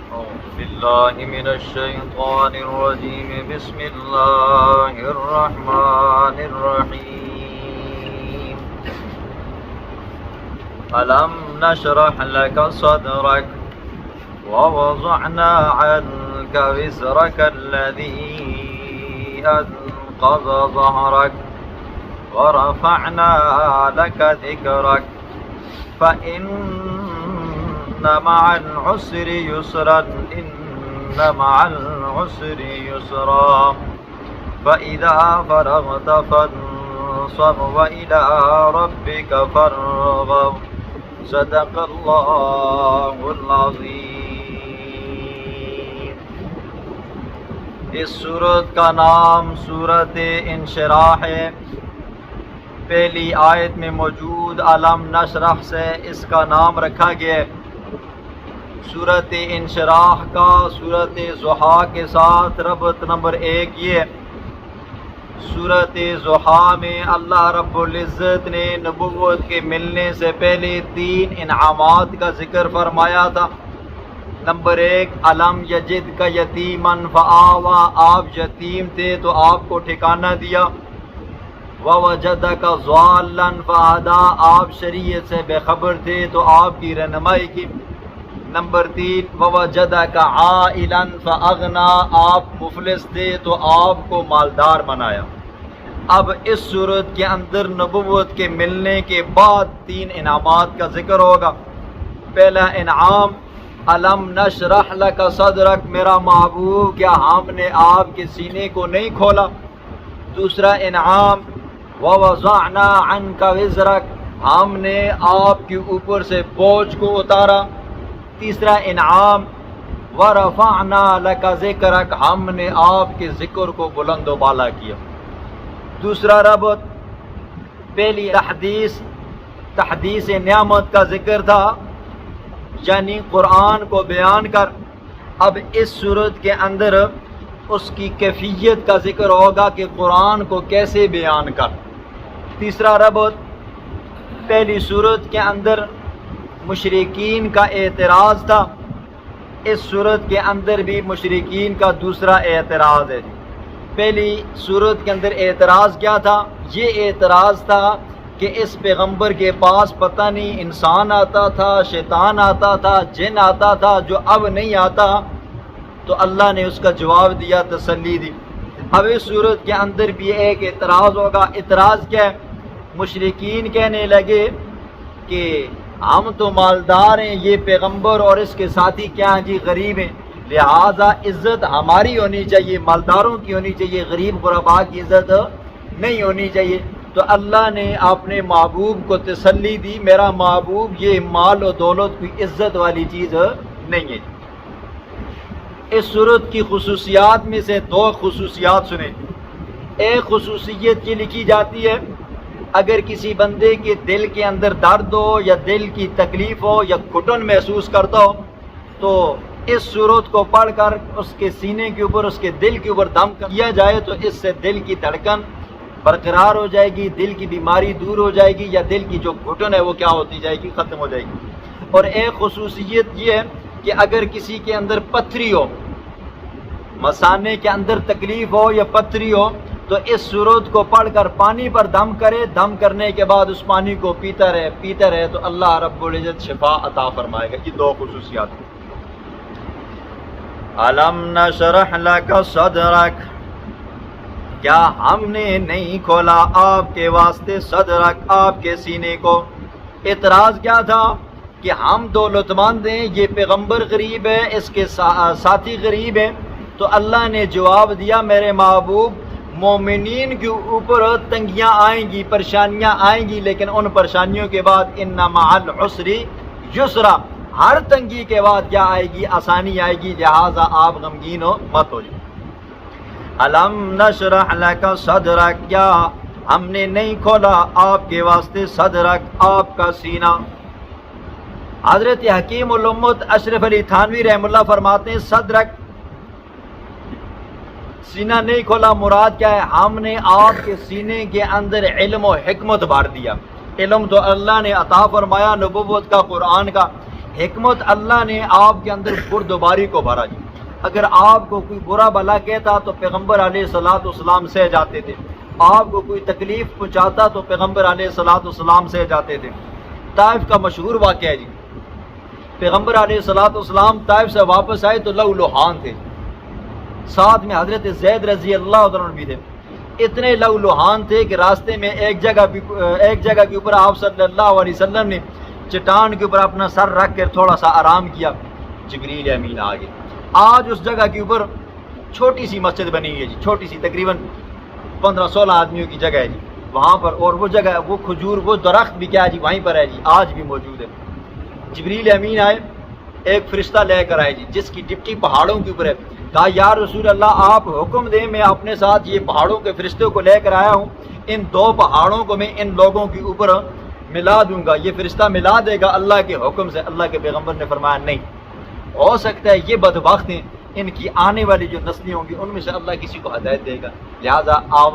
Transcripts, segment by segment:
أعوذ بالله من الشيطان الرجيم. بسم الله الرحمن الرحيم. ألم نشرح لك صدرك ووضعنا عنك وزرك الذي أنقض ظهرك ورفعنا لك ذكرك فإن مع العسر يسرا إن مع العسر يسرا فإذا فرغت فانصب وإلى ربك فارغب. صدق اللہ العظیم. اس سورت کا نام سورت انشراح ہے. پہلی آیت میں موجود علم نشرح سے اس کا نام رکھا گیا ہے. سورت انشراح کا سورت ضحیٰ کے ساتھ ربط نمبر 1 یہ ہے. سورت ضحیٰ میں اللہ رب العزت نے نبوت کے ملنے سے پہلے 3 انعامات کا ذکر فرمایا تھا. نمبر 1 علم یجد کا یتیمن فآوا، آپ یتیم تھے تو آپ کو ٹھکانہ دیا. ووجدک ضالا فہدی، آپ شریعت سے بے خبر تھے تو آپ کی رہنمائی کی. نمبر 3 ووجدک عائلا فاغنی، آپ مفلس تھے تو آپ کو مالدار بنایا. اب اس صورت کے اندر نبوت کے ملنے کے بعد 3 انعامات کا ذکر ہوگا. پہلا انعام علم نشرح لک صدرک، میرا محبوب کیا ہم نے آپ کے سینے کو نہیں کھولا. دوسرا انعام ووضعنا عنک وزرک، ہم نے آپ کے اوپر سے بوجھ کو اتارا. تیسرا انعام ورفعنا لک ذکرک، ہم نے آپ کے ذکر کو بلند و بالا کیا. دوسرا ربط پہلی تحدیث نعمت کا ذکر تھا، یعنی قرآن کو بیان کر. اب اس صورت کے اندر اس کی کیفیت کا ذکر ہوگا کہ قرآن کو کیسے بیان کر. تیسرا ربط پہلی صورت کے اندر مشرکین کا اعتراض تھا، اس صورت کے اندر بھی مشرکین کا دوسرا اعتراض ہے. پہلی صورت کے اندر اعتراض کیا تھا؟ یہ اعتراض تھا کہ اس پیغمبر کے پاس پتہ نہیں انسان آتا تھا، شیطان آتا تھا، جن آتا تھا جو اب نہیں آتا. تو اللہ نے اس کا جواب دیا، تسلی دی. اب اس صورت کے اندر بھی ایک اعتراض ہوگا. اعتراض کیا ہے؟ مشرکین کہنے لگے کہ ہم تو مالدار ہیں، یہ پیغمبر اور اس کے ساتھی کیا ہیں جی غریب ہیں، لہذا عزت ہماری ہونی چاہیے، مالداروں کی ہونی چاہیے، غریب غرباء کی عزت نہیں ہونی چاہیے. تو اللہ نے اپنے محبوب کو تسلی دی، میرا محبوب یہ مال و دولت کوئی عزت والی چیز نہیں ہے. اس صورت کی خصوصیات میں سے 2 خصوصیات سنیں. ایک خصوصیت یہ لکھی جاتی ہے اگر کسی بندے کے دل کے اندر درد ہو یا دل کی تکلیف ہو یا گھٹن محسوس کرتا ہو تو اس صورت کو پڑھ کر اس کے سینے کے اوپر، اس کے دل کے اوپر دم کیا جائے تو اس سے دل کی دھڑکن برقرار ہو جائے گی، دل کی بیماری دور ہو جائے گی، یا دل کی جو گھٹن ہے وہ کیا ہوتی جائے گی، ختم ہو جائے گی. اور ایک خصوصیت یہ ہے کہ اگر کسی کے اندر پتھری ہو، مثانے کے اندر تکلیف ہو یا پتھری ہو تو اس صورت کو پڑھ کر پانی پر دم کرے، دم کرنے کے بعد اس پانی کو پیتا رہے تو اللہ رب العزت شفا عطا فرمائے گا. یہ 2 خصوصیات ہیں. علم نشرح لک صدرک، کیا ہم نے نہیں کھولا آپ کے واسطے صدرک، آپ کے سینے کو. اعتراض کیا تھا کہ ہم دولت مند ہیں، یہ پیغمبر غریب ہے، اس کے ساتھی غریب ہیں. تو اللہ نے جواب دیا، میرے محبوب مومنین کے اوپر تنگیاں آئیں گی، پریشانیاں آئیں گی، لیکن ان پریشانیوں کے بعد ان مع العسر یسرا، ہر تنگی کے بعد کیا آئے گی؟ آسانی آئے گی. لہٰذا آپ غمگین مت ہو جائیں. علم نشرح لک صدرک، کیا ہم نے نہیں کھولا آپ کے واسطے صدرک، آپ کا سینہ. حضرت حکیم الامت اشرف علی تھانوی رحمہ اللہ فرماتے ہیں صدرک، سینہ نہیں کھولا، مراد کیا ہے؟ ہم نے آپ کے سینے کے اندر علم و حکمت بھر دیا. علم تو اللہ نے عطا فرمایا نبوت کا، قرآن کا. حکمت اللہ نے آپ کے اندر بردباری کو بھرا جی. اگر آپ کو کوئی برا بلا کہتا تو پیغمبر علیہ الصلوۃ والسلام سہ جاتے تھے. آپ کو کوئی تکلیف پہنچاتا تو پیغمبر علیہ الصلوۃ والسلام سہ جاتے تھے. طائف کا مشہور واقعہ ہے جی. پیغمبر علیہ الصلوۃ والسلام طائف سے واپس آئے تو لہو لہان تھے. ساتھ میں حضرت زید رضی اللہ عنہ بھی تھے. اتنے لہو لہان تھے کہ راستے میں ایک جگہ کے اوپر آپ صلی اللہ علیہ وسلم نے چٹان کے اوپر اپنا سر رکھ کر تھوڑا سا آرام کیا. جبریل امین آ گئے. آج اس جگہ کے اوپر چھوٹی سی مسجد بنی ہوئی ہے جی, چھوٹی سی, تقریباً 15-16 آدمیوں کی جگہ ہے جی وہاں پر. اور وہ جگہ وہ کھجور وہ درخت بھی کیا ہے جی وہیں پر ہے جی, آج بھی موجود ہے. جبریل امین آئے, ایک فرشتہ لے کر آئے جی جس کی ڈپٹی پہاڑوں کے اوپر ہے. کہا یا رسول اللہ آپ حکم دیں, میں اپنے ساتھ یہ پہاڑوں کے فرشتوں کو لے کر آیا ہوں, ان 2 پہاڑوں کو میں ان لوگوں کے اوپر ملا دوں گا. یہ فرشتہ ملا دے گا اللہ کے حکم سے. اللہ کے پیغمبر نے فرمایا نہیں, ہو سکتا ہے یہ بدبخت ہیں, ان کی آنے والی جو نسلیں ہوں گی ان میں سے اللہ کسی کو ہدایت دے گا. لہٰذا آپ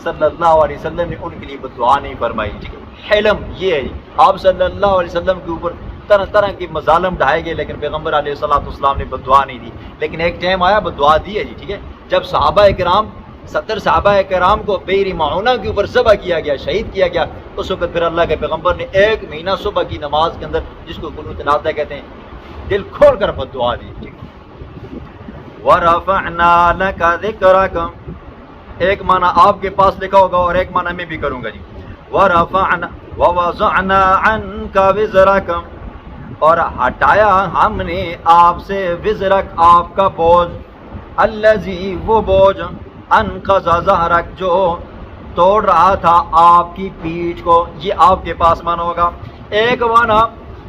صلی اللہ علیہ وسلم نے ان کے لیے بددعا نہیں فرمائی. ٹھیک ہے, حلم یہ ہے. آپ صلی اللہ علیہ وسلم کے اوپر طرح طرح کے مظالم ڈھائے گئے لیکن پیغمبر علیہ الصلوۃ والسلام نے بددعا نہیں دی. لیکن ایک ٹائم آیا بددعا دی ہے جی. ٹھیک ہے, جب صحابہ کرام 70 صحابہ کرام کو بئر معونہ کے اوپر ذبح کیا گیا, شہید کیا گیا, اس وقت پھر اللہ کے پیغمبر نے 1 مہینہ صبح کی نماز کے اندر, جس کو قنوت نادہ کہتے ہیں, دل کھول کر بددعا دی. ٹھیک ہے, وَرَفَعْنَا لَكَ ذِكْرَكَ, ایک معنی آپ کے پاس لکھا ہوگا اور ایک معنی میں بھی کروں گا جی. وَرَفَعْنَا وَوَضَعْنَا عَنْكَ وِزْرَكَ, اور ہٹایا ہم نے آپ سے وزرک آپ کا بوجھ, الذی وہ بوجھ, انقض ظہرک جو توڑ رہا تھا آپ کی پیٹھ کو. یہ آپ کے پاس معنی ہوگا. ایک معنی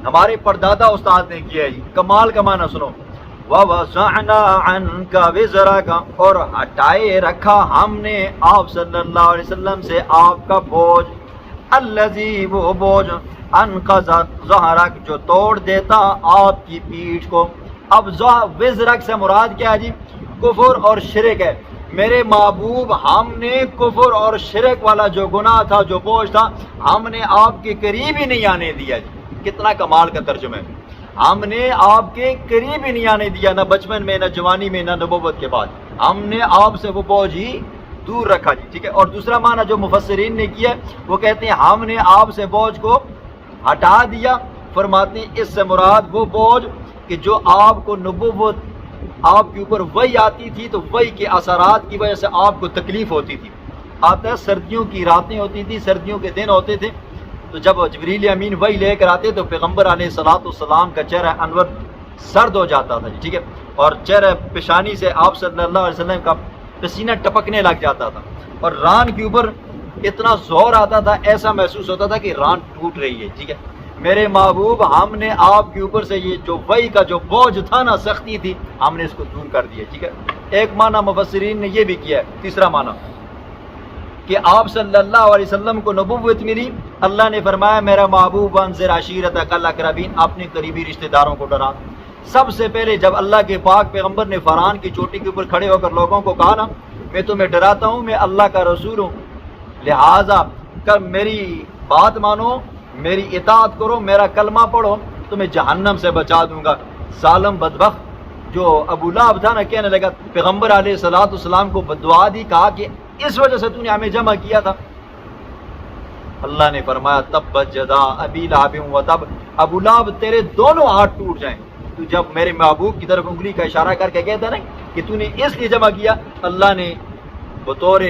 ہمارے پردادا استاد نے کیا ہے جی, کمال کا معنی سنو. وَوَضَعْنَا عَنْكَ وِزْرَكَ, اور ہٹائے رکھا ہم نے آپ صلی اللہ علیہ وسلم سے آپ کا بوجھ, الذی وہ بوجھ, انقض ظہرک جو توڑ دیتا آپ کی پیٹھ کو. اب وزرک سے مراد کیا ہے جی؟ کفر اور شرک ہے. میرے محبوب ہم نے کفر اور شرک والا جو گناہ تھا, جو بوجھ تھا, ہم نے آپ کے قریب ہی نہیں آنے دیا جی. کتنا کمال کا ترجمہ ہے. ہم نے آپ کے قریب ہی نہیں آنے دیا, نہ بچپن میں, نہ جوانی میں, نہ نبوت کے بعد. ہم نے آپ سے وہ بوجھ ہی دور رکھا جی. ٹھیک ہے, اور دوسرا معنی جو مفسرین نے کیا وہ کہتے ہیں ہم نے آپ سے بوجھ کو ہٹا دیا. فرماتے ہیں اس سے مراد وہ بوجھ کہ جو آپ کو نبوت آپ کے اوپر وحی آتی تھی تو وحی کے اثرات کی وجہ سے آپ کو تکلیف ہوتی تھی. آتا ہے سردیوں کی راتیں ہوتی تھی, سردیوں کے دن ہوتے تھے, تو جب جبریل امین وحی لے کر آتے تو پیغمبر علیہ الصلوۃ والسلام کا چہرہ انور سرد ہو جاتا تھا. ٹھیک ہے, اور چہرہ پیشانی سے آپ صلی اللہ علیہ وسلم کا پسینہ ٹپکنے لگ جاتا تھا, اور ران کے اوپر اتنا زور آتا تھا, ایسا محسوس ہوتا تھا کہ ران ٹوٹ رہی ہے. ٹھیک ہے, میرے محبوب ہم نے آپ کے اوپر سے یہ جو وحی کا جو بوجھ تھا نا, سختی تھی, ہم نے اس کو دور کر دیا. ٹھیک ہے, ایک معنی مفسرین نے یہ بھی کیا ہے. تیسرا معنی کہ آپ صلی اللہ علیہ وسلم کو نبوت ملی, اللہ نے فرمایا میرا محبوب انذر عشیرتک الاقربین, اپنے قریبی رشتہ داروں کو ڈرا. سب سے پہلے جب اللہ کے پاک پیغمبر نے فران کی چوٹی کے اوپر کھڑے ہو کر لوگوں کو کہا نا, میں تمہیں ڈراتا ہوں, میں اللہ کا رسول ہوں, لہٰذا میری بات مانو, میری اطاعت کرو, میرا کلمہ پڑھو, تمہیں جہنم سے بچا دوں گا. ظالم بدبخت جو ابو لہب تھا نا, کہنے لگا پیغمبر علیہ الصلوۃ والسلام کو بددعا دی, کہا کہ اس وجہ سے تو نے ہمیں جمع کیا تھا. اللہ نے فرمایا تبت یدا ابی لہب وتب, ابو لہب تیرے دونوں ہاتھ ٹوٹ جائیں. تو جب میرے محبوب کی طرف انگلی کا اشارہ کر کے کہتا نا کہ تو نے اس لیے جمع کیا, اللہ نے بطور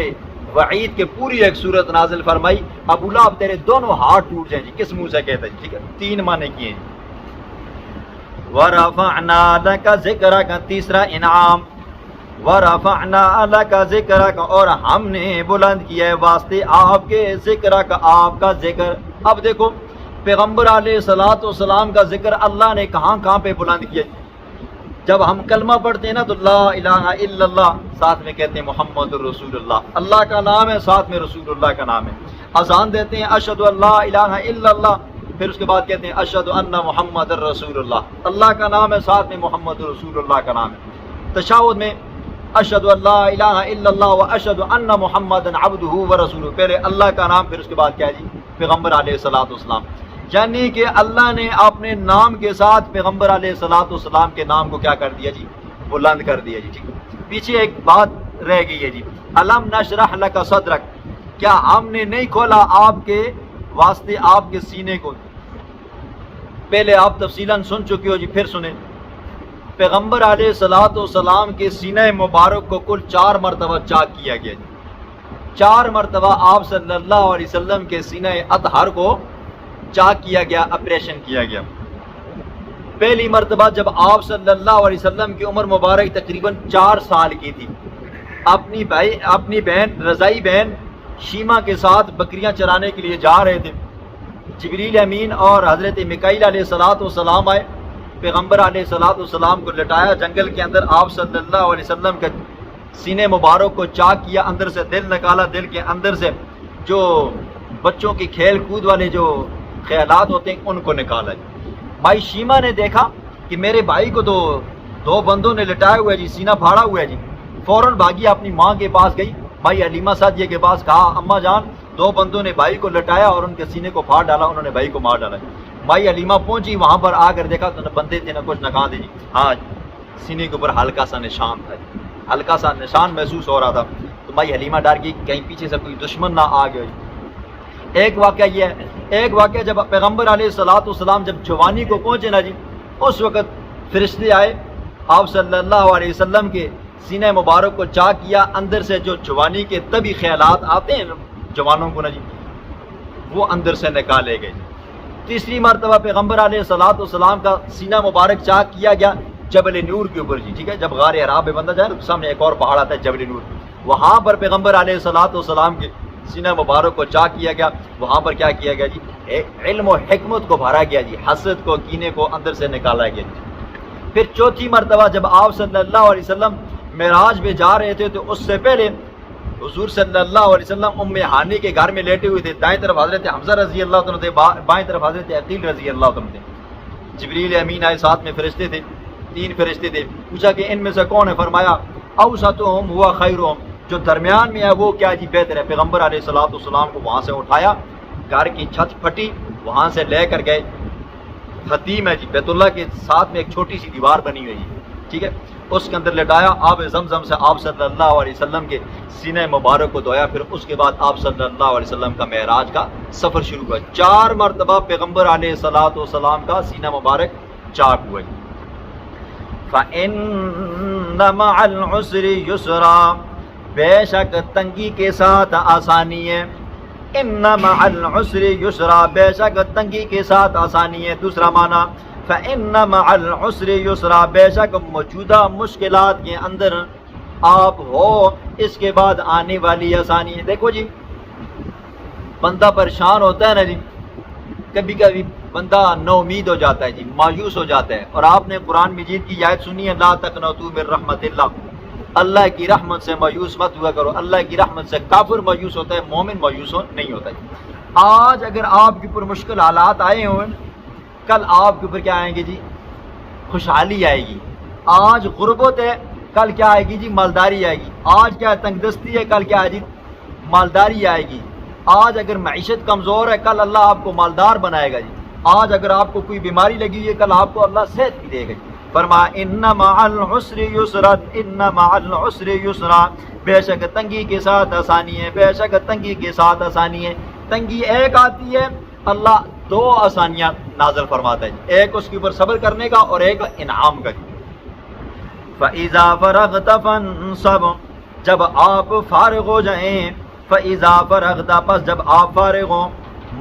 وعید کے پوری ایک صورت نازل فرمائی, ابو لہب تیرے دونوں ہاتھ ٹوٹ جائیں جی. کس منہ سے کہتا ہے؟ ٹھیک ہے, 3 معنی کیے ہیں. وَرَفَعْنَا لَكَ ذِكْرَكَ, تیسرا انعام, وَرَفَعْنَا لَكَ ذِكْرَكَ, اور ہم نے بلند کیا ہے واسطے آپ کے ذکر کا, آپ کا ذکر. اب دیکھو پیغمبر علیہ الصلوۃ والسلام کا ذکر اللہ نے کہاں کہاں پہ بلند کیا. جب ہم کلمہ پڑھتے ہیں نا تو لا الہ الا اللہ, ساتھ میں کہتے ہیں محمد الرسول اللہ, اللہ کا نام ہے, ساتھ میں رسول اللہ کا نام ہے. اذان دیتے ہیں اشہد ان لا الہ الا اللہ, پھر اس کے بعد کہتے ہیں اشہد ان محمد الرسول اللہ, اللہ کا نام ہے, ساتھ میں محمد رسول اللہ کا نام ہے. تشہد میں اشہد ان لا الہ الا اللہ و اشہد ان محمد عبدہ و رسولہ, پہلے اللہ کا نام, پھر اس کے بعد کیا جی پیغمبر علیہ الصلوۃ والسلام. یعنی کہ اللہ نے اپنے نام کے ساتھ پیغمبر علیہ الصلوۃ والسلام کے نام کو کیا کر دیا جی؟ بلند کر دیا جی. ٹھیک، پیچھے ایک بات رہ گئی ہے جی، الم نشرح لک صدرک، کیا ہم نے نہیں کھولا آپ کے واسطے آپ کے سینے کو؟ پہلے آپ تفصیلاً سن چکے ہو جی، پھر سنیں. پیغمبر علیہ الصلوۃ والسلام کے سینہ مبارک کو کل 4 مرتبہ چاک کیا گیا جی. 4 مرتبہ آپ صلی اللہ علیہ وسلم کے سینہ اطہر کو چاک کیا گیا، آپریشن کیا گیا. پہلی مرتبہ جب آپ صلی اللہ علیہ وسلم کی عمر مبارک تقریباً 4 سال کی تھی، اپنی بہن رضائی بہن شیما کے ساتھ بکریاں چرانے کے لیے جا رہے تھے. جبریل امین اور حضرت میکائیل علیہ الصلوۃ والسلام آئے، پیغمبر علیہ الصلوۃ والسلام کو لٹایا جنگل کے اندر، آپ صلی اللہ علیہ وسلم کے سینے مبارک کو چاک کیا، اندر سے دل نکالا، دل کے اندر سے جو بچوں کی کھیل کود والے جو خیالات ہوتے ہیں ان کو نکالا. بھائی شیما نے دیکھا کہ میرے بھائی کو تو 2 بندوں نے لٹایا ہوا ہے جی، سینہ پھاڑا ہوا ہے جی. فوراً بھاگی اپنی ماں کے پاس گئی، بھائی حلیمہ سعدیہ کے پاس، کہا اماں جان 2 بندوں نے بھائی کو لٹایا اور ان کے سینے کو پھاڑ ڈالا، انہوں نے بھائی کو مار ڈالا. بھائی حلیمہ پہنچی، وہاں پر آ کر دیکھا تو نہ بندے تھے نہ کچھ، نہ کہاں تھے جی. ہاں سینے کے اوپر ہلکا سا نشان تھا، ہلکا سا نشان محسوس ہو رہا تھا. تو بھائی حلیمہ ڈر گئی کہیں پیچھے سے کوئی دشمن نہ آ گیا. ایک واقعہ یہ ہے، ایک واقعہ جب پیغمبر علیہ الصلوۃ والسلام جب جوانی کو پہنچے نا جی، اس وقت فرشتے آئے، آپ صلی اللہ علیہ وسلم کے سینہ مبارک کو چاک کیا، اندر سے جو جوانی کے طبی خیالات آتے ہیں جوانوں کو نا جی، وہ اندر سے نکالے گئے. تیسری مرتبہ پیغمبر علیہ الصلوۃ والسلام کا سینہ مبارک چاک کیا گیا جبل نور کے اوپر جی. ٹھیک ہے، جب غار حرا پہ بندہ جائے تو سامنے ایک اور پہاڑ آتا ہے جبل نور، وہاں پر پیغمبر علیہ الصلوۃ والسلام کے سینہ مبارک کو چاک کیا گیا. وہاں پر کیا کیا گیا جی؟ علم و حکمت کو بھرا گیا جی، حسد کو کینے کو اندر سے نکالا گیا جی. پھر چوتھی مرتبہ جب آپ صلی اللہ علیہ وسلم معراج میں جا رہے تھے تو اس سے پہلے حضور صلی اللہ علیہ وسلم ام ہانی کے گھر میں لیٹے ہوئے تھے. دائیں طرف حضرت حمزہ رضی اللہ عنہ تھے، بائیں طرف حضرت عقیل رضی اللہ عنہ تھے. جبریل امین آئے، ساتھ میں فرشتے تھے، 3 فرشتے تھے. پوچھا کہ ان میں سے کون ہے؟ فرمایا اوسطہم ہوا خیرہم، جو درمیان میں ہے وہ کیا جی بہتر ہے. پیغمبر علیہ الصلوۃ والسلام کو وہاں سے اٹھایا، گھر کی چھت پھٹی، وہاں سے لے کر گئے. حتیم ہے جی، بیت اللہ کے ساتھ میں ایک چھوٹی سی دیوار بنی ہوئی ہے، ٹھیک ہے، اس کے اندر لٹایا. آب زمزم سے آپ صلی اللہ علیہ وسلم کے سینہ مبارک کو دھویا. پھر اس کے بعد آپ صلی اللہ علیہ وسلم کا معراج کا سفر شروع ہوا. 4 مرتبہ پیغمبر علیہ الصلوۃ والسلام کا سینہ مبارک چاک ہوا. فَإِنَّ مَعَ الْعُسْرِ يُسْرًا، بے شک تنگی کے ساتھ آسانی ہے. ان مع العسر یسرا، بے شک تنگی کے ساتھ آسانی ہے. دوسرا معنی فإن مع العسر یسرا، بے شک موجودہ مشکلات کے اندر آپ ہو، اس کے بعد آنے والی آسانی ہے. دیکھو جی، بندہ پریشان ہوتا ہے نا جی، کبھی کبھی بندہ نا امید ہو جاتا ہے جی، مایوس ہو جاتا ہے. اور آپ نے قرآن مجید کی آیت سنی ہے، لا تقنطوا من رحمت اللہ، اللہ کی رحمت سے مایوس مت ہوا کرو. اللہ کی رحمت سے کافر مایوس ہوتا ہے، مومن مایوس نہیں ہوتا ہے. آج اگر آپ کے اوپر مشکل حالات آئے ہوں، کل آپ کے اوپر کیا آئیں گے جی؟ خوشحالی آئے گی. آج غربت ہے، کل کیا آئے گی جی؟ مالداری آئے گی. آج کیا تنگ دستی ہے، کل کیا آئے جی؟ مالداری آئے گی. آج اگر معیشت کمزور ہے، کل اللہ آپ کو مالدار بنائے گا جی. آج اگر آپ کو کوئی بیماری لگی ہوئی ہے، کل آپ کو اللہ صحت بھی دے گا جی. فرمایا ان مع العسر یسرا، ان مع العسر یسرا، بے شک تنگی کے ساتھ آسانی ہے، بے شک تنگی کے ساتھ آسانی ہے. تنگی ایک آتی ہے، اللہ 2 آسانیاں نازل فرماتا ہے، ایک اس کے اوپر صبر کرنے کا اور ایک انعام کا. فَإِذَا فَرَغْتَ فَانصَبْ، جب آپ فارغ ہو جائیں. فَإِذَا فَرَغْتَ، پس جب آپ فارغ ہوں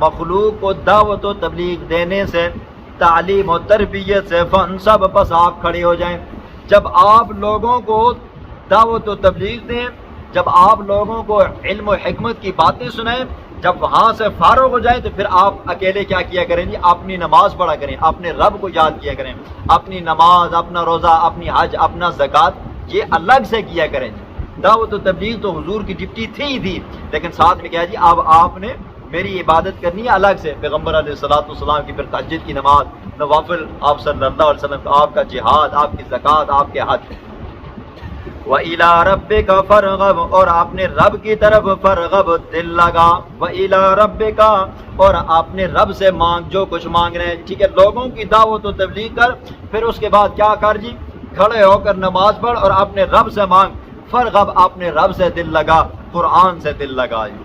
مخلوق کو دعوت و تبلیغ دینے سے، تعلیم و تربیت سے، فانصب، پس آپ کھڑے ہو جائیں. جب آپ لوگوں کو دعوت و تبلیغ دیں، جب آپ لوگوں کو علم و حکمت کی باتیں سنائیں، جب وہاں سے فارغ ہو جائیں تو پھر آپ اکیلے کیا کیا کریں جی؟ اپنی نماز پڑھا کریں، اپنے رب کو یاد کیا کریں. اپنی نماز، اپنا روزہ، اپنی حج، اپنا زکوٰۃ یہ الگ سے کیا کریں جی. دعوت و تبلیغ تو حضور کی ڈپٹی تھی ہی تھی، لیکن ساتھ میں کیا جی؟ اب آپ نے میری عبادت کرنی ہے الگ سے. پیغمبر علیہ الصلوۃ والسلام کی پھر تہجد کی نماز، نوافل، آپ صلی اللہ علیہ وسلم کا، آپ کا جہاد، آپ کی زکوٰۃ، آپ کے حج. وَإِلَىٰ رَبِّكَ فَارْغَب، اور اپنے رب کی طرف فرغب دل لگا، وَإِلَىٰ رَبِّكَ، اور اپنے رب سے مانگ جو کچھ مانگ رہے ہیں، ٹھیک ہے، لوگوں کی دعوت و تبلیغ کر، پھر اس کے بعد کیا کر جی، کھڑے ہو کر نماز پڑھ اور اپنے رب سے مانگ، فرغب اپنے رب سے دل لگا، قرآن سے دل لگا جی۔